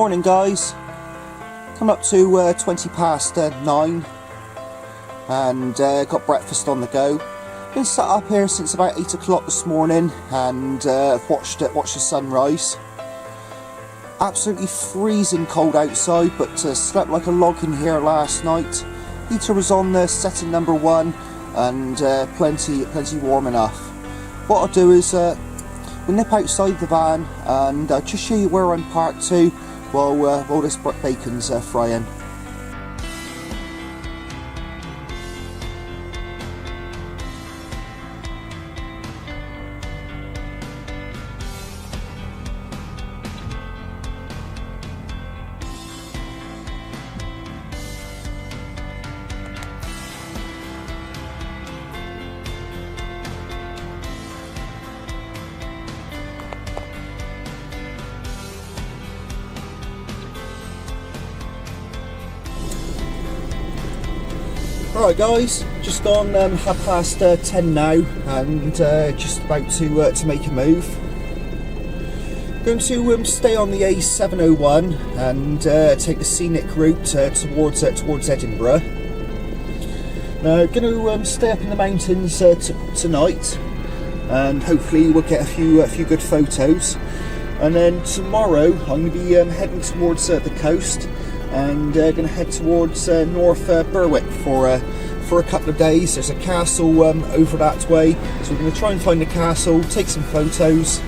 Morning guys, come up to 20 past 9 and got breakfast on the go. Been sat up here since about 8 o'clock this morning and watched the sunrise. Absolutely freezing cold outside, but slept like a log in here last night. Heater was on setting number 1 and plenty warm enough. What I'll do is we'll nip outside the van and just show you where I'm parked to while this bacon's frying. Alright guys, just gone 10:30 now and just about to make a move. Going to stay on the A701 and take the scenic route towards Edinburgh. Now going to stay up in the mountains tonight and hopefully we'll get a few good photos. And then tomorrow I'm going to be heading towards the coast and going to head towards North Berwick for a couple of days. There's a castle over that way, so we're going to try and find the castle, take some photos.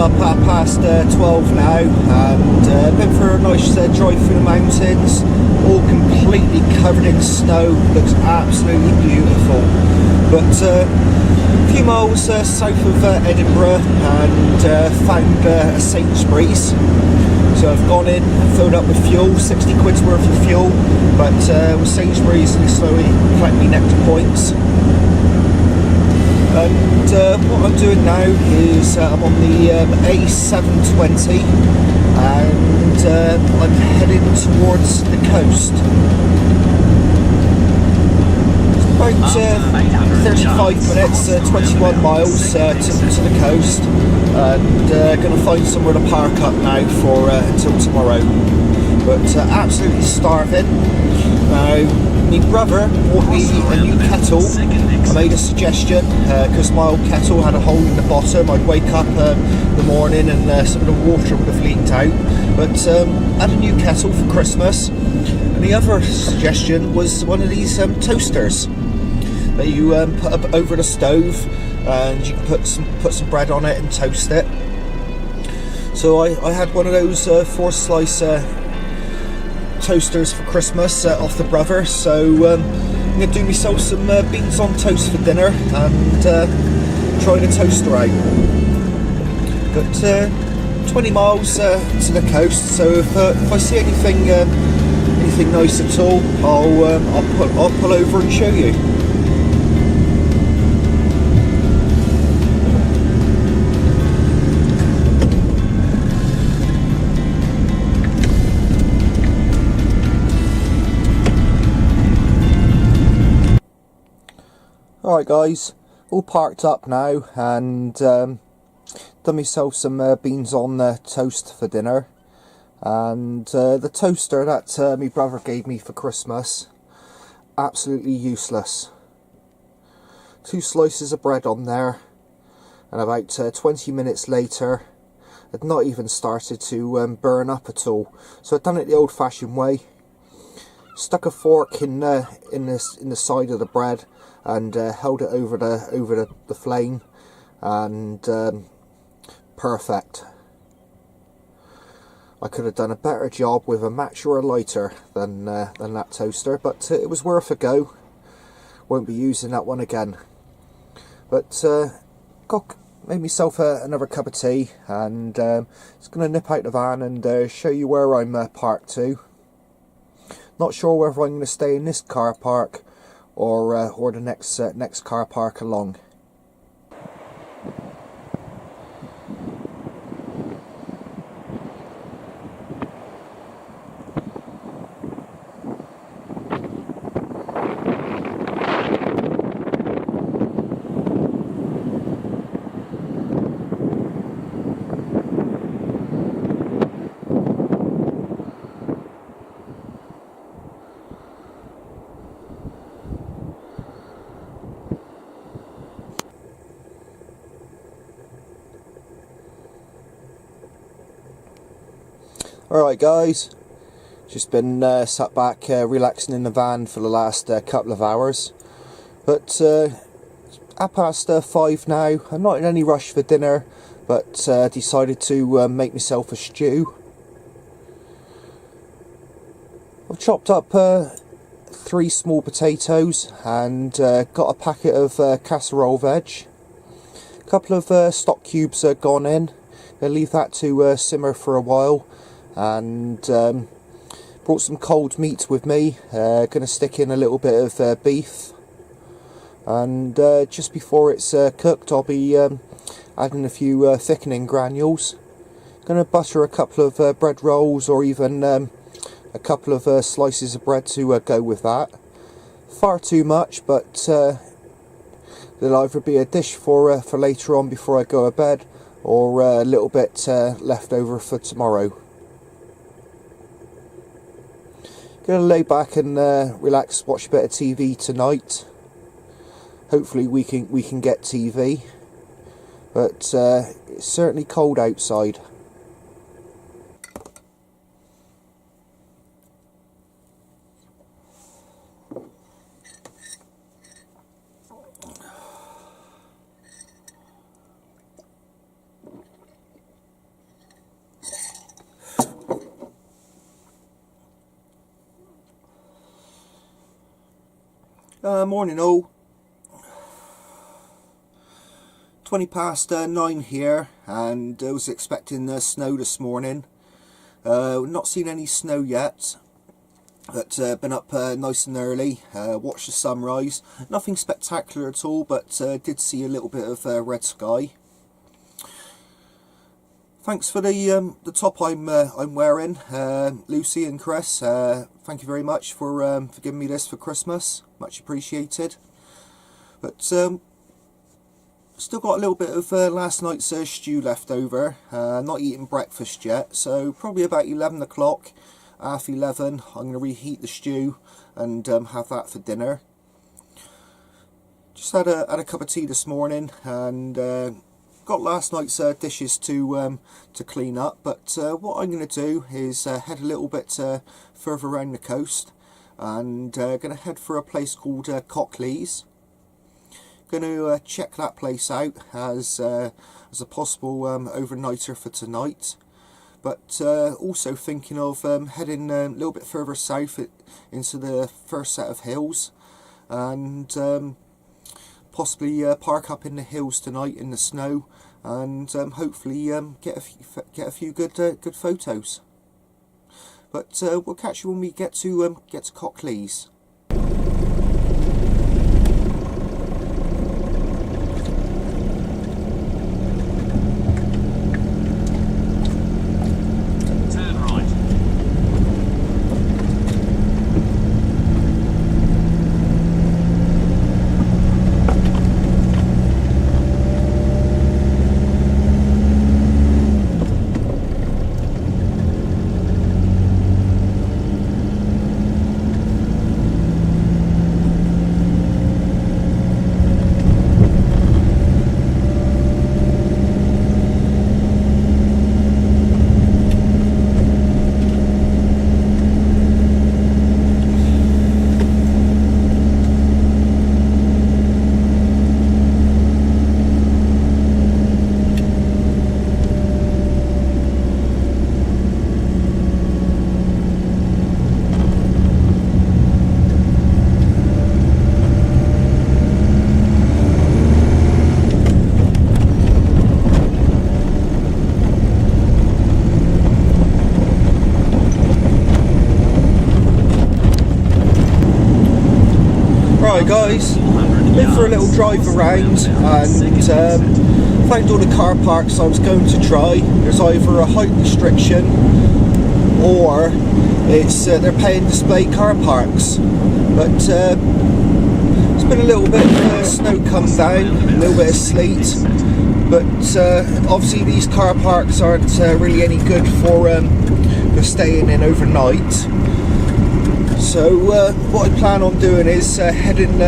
up at past 12 now, and been for a nice drive through the mountains, all completely covered in snow. Looks absolutely beautiful. But a few miles south of Edinburgh, and found a Sainsbury's. So I've gone in, filled up with fuel, 60 quid's worth of fuel, but with Sainsbury's they slowly collect me nectar points. And what I'm doing now is I'm on the A720, and I'm heading towards the coast. It's about 35 minutes, 21 miles to the coast, and going to find somewhere to park up now for until tomorrow. But absolutely starving. Now, my brother bought me a new kettle. I made a suggestion because my old kettle had a hole in the bottom. I'd wake up in the morning and some of the water would have leaked out. But I had a new kettle for Christmas, and the other suggestion was one of these toasters that you put up over the stove, and you can put some bread on it and toast it. So I had one of those 4-slice toasters for Christmas off the brother. So I'm going to do myself some beans on toast for dinner and try the toaster out. But 20 miles to the coast, so if I see anything nice at all, I'll pull over and show you. Alright guys, all parked up now, and done myself some beans on toast for dinner. And the toaster that my brother gave me for Christmas, absolutely useless. 2 slices of bread on there, and about 20 minutes later it had not even started to burn up at all. So I'd done it the old fashioned way. Stuck a fork in the side of the bread and held it over the flame, and perfect. I could have done a better job with a match or a lighter than that toaster, but it was worth a go. Won't be using that one again. But made myself another cup of tea, and just going to nip out the van and show you where I'm parked to. Not sure whether I'm going to stay in this car park or the next car park along. Alright guys, just been sat back relaxing in the van for the last couple of hours, but at past 5 now. I'm not in any rush for dinner, but decided to make myself a stew. I've chopped up 3 small potatoes and got a packet of casserole veg. A couple of stock cubes gone in. I'll leave that to simmer for a while. And brought some cold meat with me. Going to stick in a little bit of beef, and just before it's cooked I'll be adding a few thickening granules. Going to butter a couple of bread rolls, or even a couple of slices of bread to go with that. Far too much, but there'll either be a dish for later on before I go to bed, or a little bit left over for tomorrow. Gonna lay back and relax, watch a bit of TV tonight. Hopefully we can get TV, but it's certainly cold outside. Morning all. 20 past 9 here, and I was expecting snow this morning. Not seen any snow yet, but been up nice and early, watched the sunrise. Nothing spectacular at all, but did see a little bit of red sky. Thanks for the top I'm wearing, Lucy and Chris. Thank you very much for giving me this for Christmas. Much appreciated. But still got a little bit of last night's stew left over. Not eaten breakfast yet, so probably about 11 o'clock, half 11. I'm going to reheat the stew and have that for dinner. Just had a cup of tea this morning, and got last night's dishes to clean up. But what I'm going to do is head a little bit further around the coast, and going to head for a place called Cockley's. Going to check that place out as a possible overnighter for tonight, but also thinking of heading a little bit further south into the first set of hills, and possibly park up in the hills tonight in the snow, and hopefully get a few good photos. But we'll catch you when we get to Cockley's. Right guys, been for a little drive around, and found all the car parks I was going to try. There's either a height restriction or it's they're paying display car parks. But it's been a little bit of snow come down, a little bit of sleet, but obviously these car parks aren't really any good for staying in overnight. So what I plan on doing is heading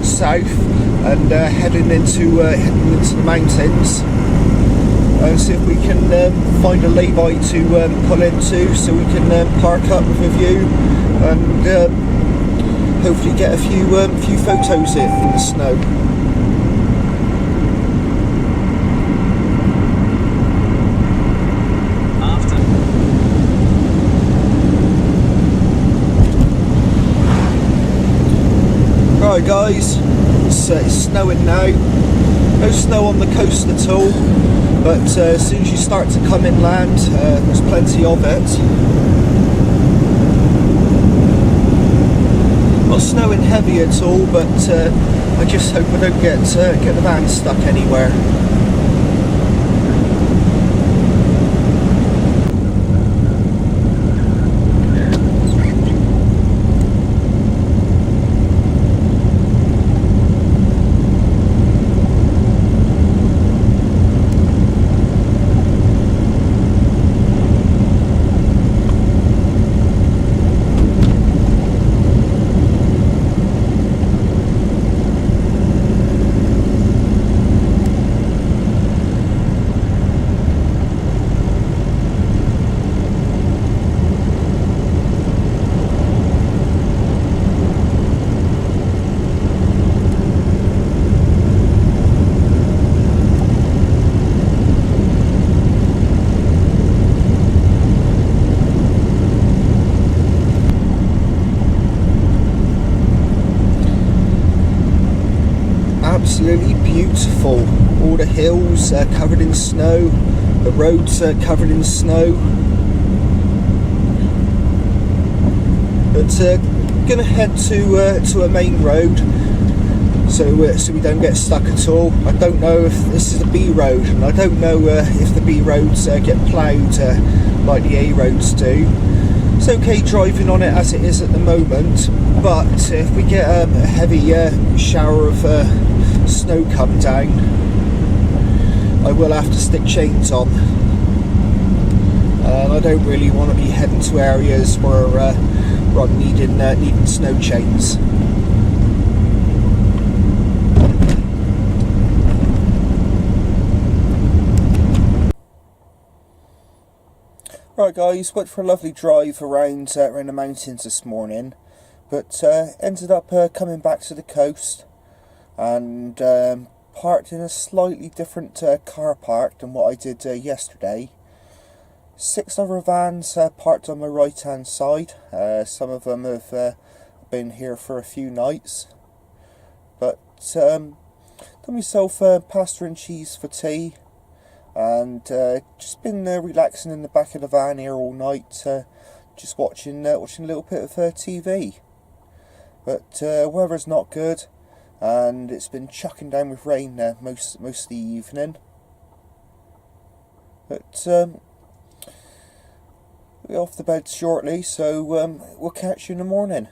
south and heading into the mountains, and see if we can find a lay-by to pull into, so we can park up with a view and hopefully get a few photos in the snow. Right guys, it's snowing now. No snow on the coast at all, but as soon as you start to come inland, there's plenty of it. Not snowing heavy at all, but I just hope I don't get the van stuck anywhere. absolutely beautiful. All the hills covered in snow, the roads covered in snow. But gonna head to a main road, so we don't get stuck at all. I don't know if this is a B road, and I don't know if the B roads get ploughed like the A roads do. It's okay driving on it as it is at the moment, but if we get a heavy shower of snow come down, I will have to stick chains on. And I don't really want to be heading to areas where I'm needing snow chains. Right guys, went for a lovely drive around the mountains this morning, but ended up coming back to the coast and parked in a slightly different car park than what I did yesterday. 6 other vans parked on my right hand side. Some of them have been here for a few nights, but done myself pasta and cheese for tea, and just been relaxing in the back of the van here all night, just watching a little bit of TV. But weather's not good, and it's been chucking down with rain most of the evening. But we're off the bed shortly, so we'll catch you in the morning.